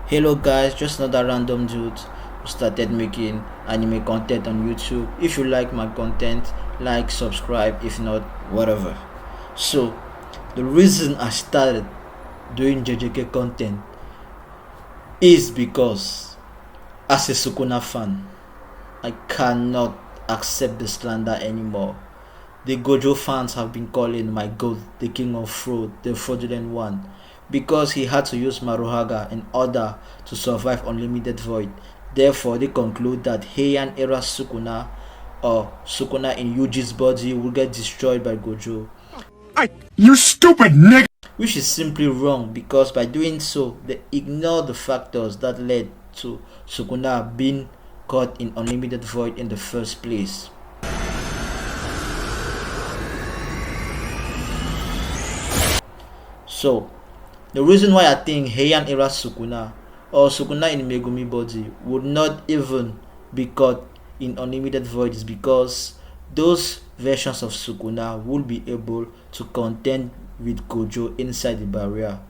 Hello guys, just another random dude who started making anime content on YouTube. If you like my content, like, subscribe, if not, whatever. So, the reason I started doing JJK content is because as a Sukuna fan, I cannot accept the slander anymore. The Gojo fans have been calling my god the king of fraud, the fraudulent one, because he had to use Maruhaga in order to survive Unlimited Void. Therefore, they conclude that Heian era Sukuna or Sukuna in Yuji's body will get destroyed by Gojo. You stupid nigga! Which is simply wrong, because by doing so, they ignore the factors that led to Sukuna being caught in Unlimited Void in the first place. So, the reason why I think Heian era Sukuna or Sukuna in Megumi body would not even be caught in Unlimited Void is because those versions of Sukuna would be able to contend with Gojo inside the barrier.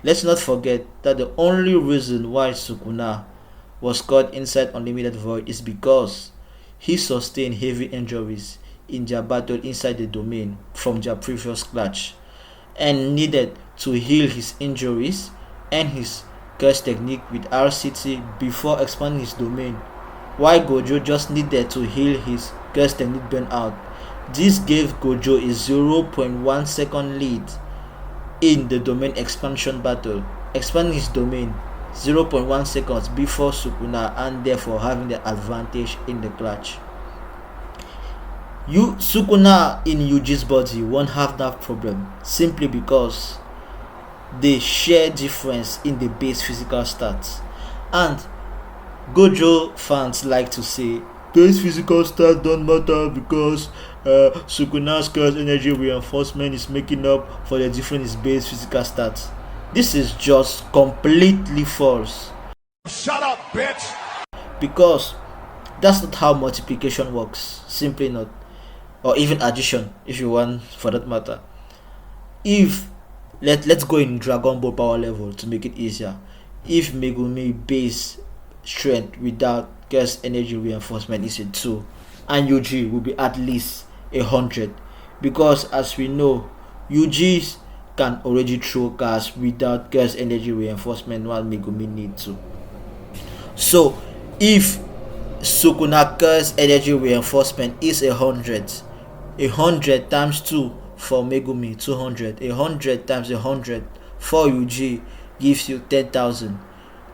Let's not forget that the only reason why Sukuna was caught inside Unlimited Void is because he sustained heavy injuries in their battle inside the domain from their previous clash, and needed to heal his injuries and his curse technique with RCT before expanding his domain, while Gojo just needed to heal his curse technique burnout. This gave Gojo a 0.1 second lead in the domain expansion battle, expanding his domain 0.1 seconds before Sukuna, and therefore having the advantage in the clutch. Sukuna in Yuji's body won't have that problem, simply because they share difference in the base physical stats. And Gojo fans like to say base physical stats don't matter because Sukuna's curse energy reinforcement is making up for the difference in base physical stats. This is just completely false. Shut up, bitch! Because that's not how multiplication works. Simply not. Or even addition, if you want, for that matter. If let's go in Dragon Ball power level to make it easier. If Megumi base strength without curse energy reinforcement is a 2, and Yuji will be at least 100, because as we know, Yuji can already throw cars without curse energy reinforcement, while Megumi need to. So if Sukuna curse energy reinforcement is 100 times 2 for Megumi 200, 100 times 100 for Yuji gives you 10,000.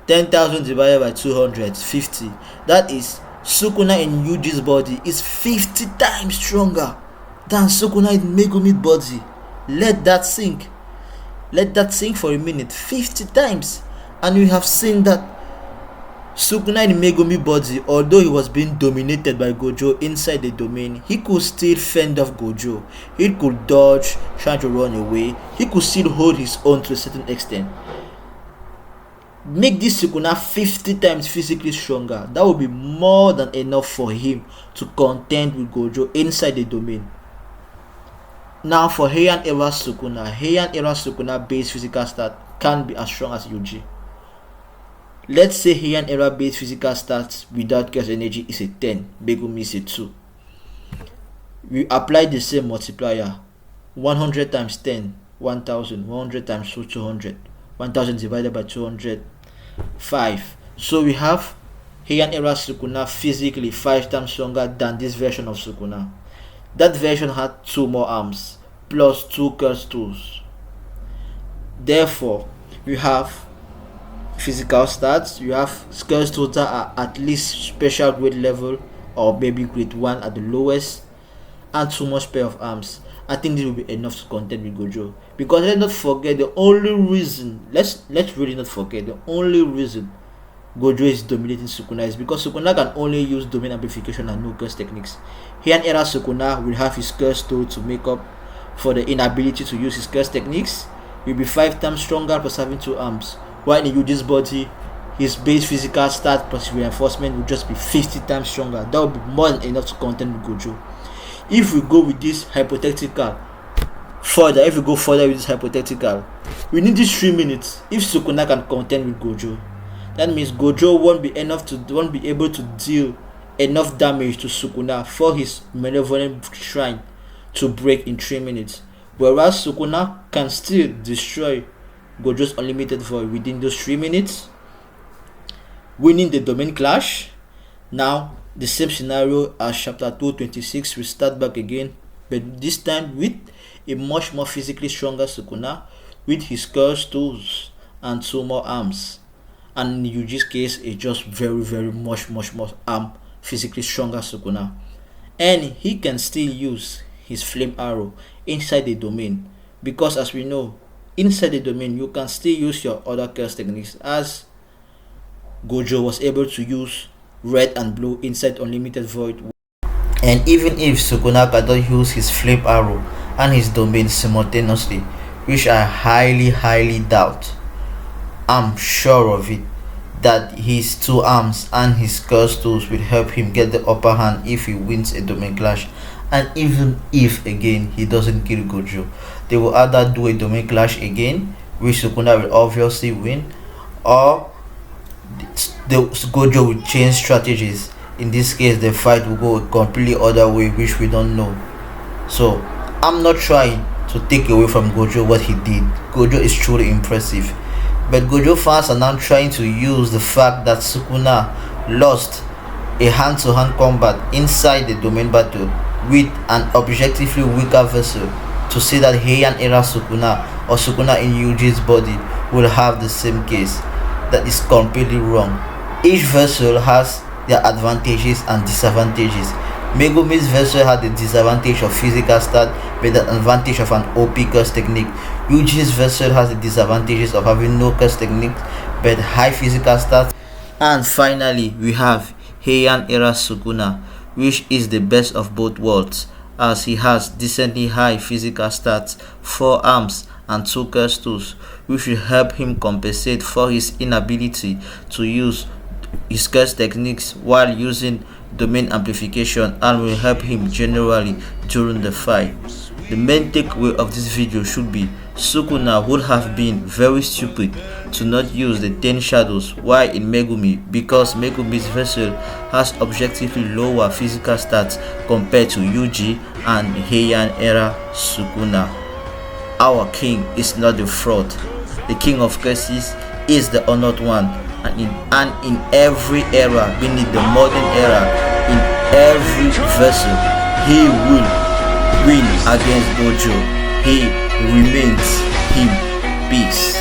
10,000 divided by 200 50. That is, Sukuna in Yuji's body is 50 times stronger than Sukuna in Megumi's body. Let that sink for a minute. 50 times. And we have seen that Sukuna in Megumi body, although he was being dominated by Gojo inside the domain, he could still fend off Gojo. He could dodge, trying to run away. He could still hold his own to a certain extent. Make this Sukuna 50 times physically stronger. That would be more than enough for him to contend with Gojo inside the domain. Now for Heian era Sukuna base physical stat can't be as strong as Yuji. Let's say Heian era base physical stats without curse energy is a 10, Megumi is a 2. We apply the same multiplier. 100 times 10, 1000. 100 times 2, 200. 1000 divided by 200, 5. So we have Heian era Sukuna physically 5 times stronger than this version of Sukuna. That version had 2 more arms plus 2 curse tools. Therefore, we have physical stats, you have curse tools that are at least special grade level or maybe grade 1 at the lowest, and 2 more pair of arms. I think this will be enough to contend with Gojo. Because let's not forget the only reason, let's really not forget the only reason Gojo is dominating Sukuna is because Sukuna can only use domain amplification and no curse techniques. Heian era Sukuna will have his curse tool to make up for the inability to use his curse techniques. Will be 5 times stronger plus having 2 arms. While in Yuji's body, his base physical stat plus reinforcement will just be 50 times stronger. That would be more than enough to contend with Gojo. If we go with this hypothetical further, we need these 3 minutes. If Sukuna can contend with Gojo, That means Gojo won't be able to deal enough damage to Sukuna for his malevolent shrine to break in 3 minutes. Whereas Sukuna can still destroy Gojo's unlimited void within those 3 minutes, winning the domain clash. Now the same scenario as chapter 226 will start back again, but this time with a much more physically stronger Sukuna with his cursed tools and 2 more arms. And in Yuji's case, a just very much more physically stronger Sukuna. And he can still use his flame arrow inside the domain, because as we know, inside the domain you can still use your other curse techniques, as Gojo was able to use red and blue inside unlimited void. And even if Sukuna cannot use his flame arrow and his domain simultaneously, which I highly doubt, I'm sure of it that his 2 arms and his curse tools will help him get the upper hand if he wins a domain clash. And even if again he doesn't kill Gojo, they will either do a domain clash again, which Sukuna will obviously win, or Gojo will change strategies. In this case, the fight will go a completely other way, which we don't know. So I'm not trying to take away from Gojo what he did. Gojo is truly impressive, but Gojo fans are now trying to use the fact that Sukuna lost a hand-to-hand combat inside the domain battle with an objectively weaker vessel to say that Heian era Sukuna or Sukuna in Yuji's body will have the same case. That is completely wrong. Each vessel has their advantages and disadvantages. Megumi's vessel had the disadvantage of physical stat but the advantage of an OP curse technique. Yuji's vessel has the disadvantages of having no curse technique but high physical stats. And finally, we have Heian era Sukuna, which is the best of both worlds, as he has decently high physical stats, 4 arms and 2 curse tools, which will help him compensate for his inability to use his curse techniques while using domain amplification, and will help him generally during the fight. The main takeaway of this video should be Sukuna would have been very stupid to not use the 10 shadows while in Megumi, because Megumi's vessel has objectively lower physical stats compared to Yuji and Heian era Sukuna. Our king is not the fraud. The king of curses is the honored one, and in every era, being the modern era, in every vessel, he will win against Gojo. He remains him. Peace.